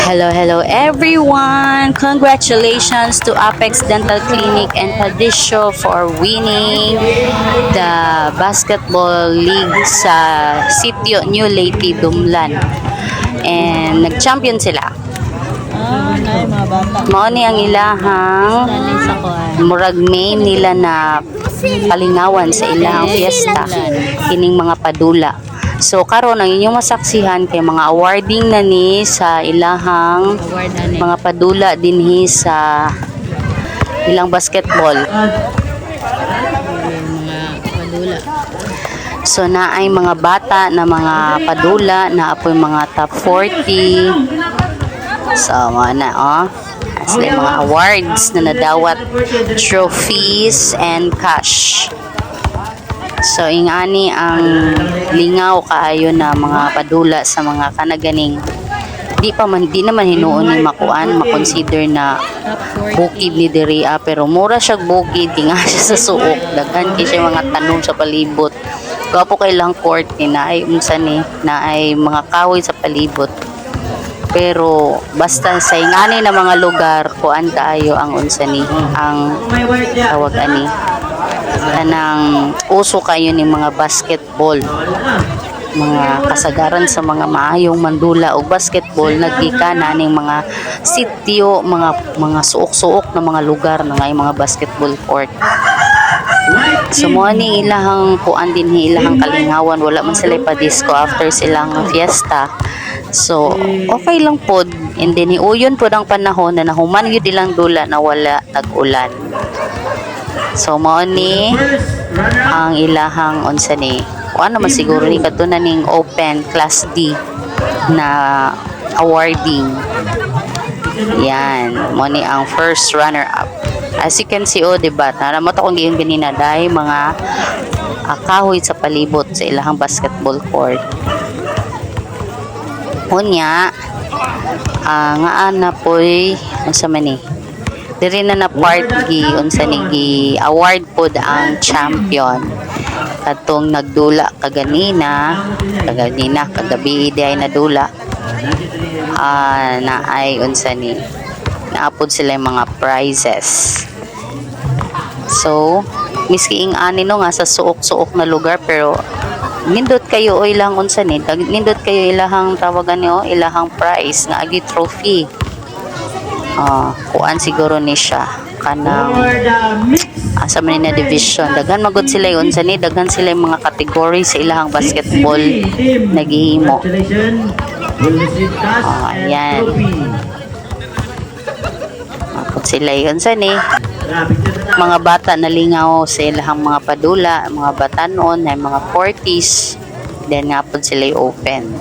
Hello everyone! Congratulations to Apex Dental Clinic and Padisyo for winning the basketball league sa Sitio New Leyte, Dumlan. And nag-champion sila. Nay mga bata. Mao ni ang ilahang Sanay sa kuan. murag main nila na palingawan sa ilahang fiesta. Kining mga padula. So karon ang inyong masaksihan kay mga awarding na ni sa ilahang Award ani. mga padula dinhi sa ilang basketball. Mga padula. So naay mga bata na mga padula na apoy mga top 40. So mga na sila mga awards na nadawat, trophies and cash. So ingani ang lingaw kaayo na mga padula sa mga kanaganing di naman hinuon ni makuan makonsider na bukid ni Diria, pero mura siya bukid nga siya sa suok, daghan kay siya mga tanong sa palibot. Gapo kay lang court ni naay unsa ni naay mga kahoy sa palibot, pero basta sa ingani na mga lugar kuan kaayo ang unsa ni ang tawag ani kanang uso kayo ni mga basketball, mga kasagaran sa mga maayong mandula o basketball naggikana ning mga sitio, mga suok-suok na mga lugar na ngay mga basketball court. So mo ni ilahang kuan din ilahang kalingawan, wala man sila pa disco after silang fiesta. So okay lang pod, and then uyon pod ang panahon na nahuman gyud ilang dula na wala tag-ulan. So mao ni ang ilahang unsa ni kuan naman siguro ni katunan ning open class D na awarding. Yan mo ni ang first runner up. As you can see, diba naramat akong giyon ganina dahil mga kahoy sa palibot sa ilahang basketball court. Unya nga ana poy unsa man ni diri na part gi unsa ni gi award pod ang champion katong nagdula kagabi di ay nadula na ay unsa ni naapod sila yung mga prizes. So miski ing ani no nga sa suok-suok na lugar, pero nindot kayo o ilang unsa ni nindot kayo ilahang tawagan niyo ilahang prize nga agi trophy. Kuan siguro ni siya kanang asa man na division, daghan magud sila unsa ni daghan sila yung mga category sa ilahang basketball naghihimo. Ayan magud sila unsa ni mga bata nalingaw sa ilahang mga padula, mga batanon na mga 40s, then nga pod sila open.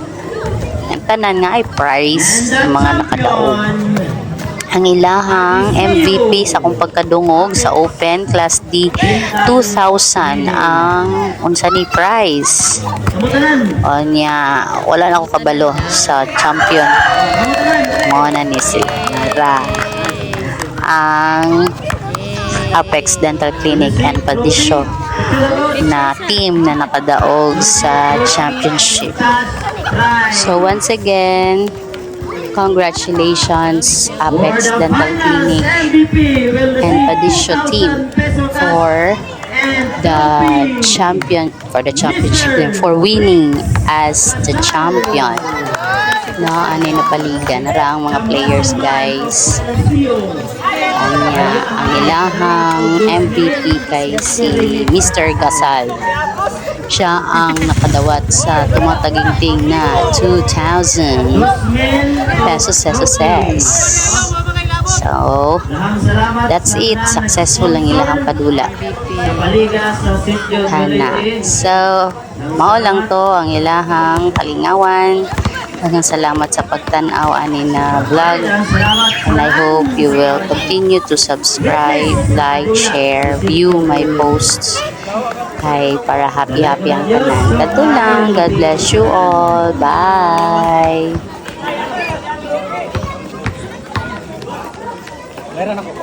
Ang tanan nga ay prize mga nakadaog. Ang ilahang MVP sa kung pagkadungog sa Open Class D 2,000 ang unsa ni prize. O niya, wala na ako kabalo sa champion. Mo na ni si Ra. Ang Apex Dental Clinic and Padisyo na team na nakadaog sa championship. So once again, congratulations Apex Dental Clinic and Padisyo team for the championship, for winning as the champion. No, ano na paligan nara ang mga players guys. Ang ilahang MVP kay si Mr. Gasal. Siya ang nakadawat sa tumataginting na 2,000 pesos. So that's it, successful ang ilahang padula. So mao lang to ang ilahang kalingawan. Hanggang salamat sa pagtanaw ani na vlog, and I hope you will continue to subscribe, like, share, view my posts kay para happy ang tanan. Kato lang, God bless you all, bye. Meron ako.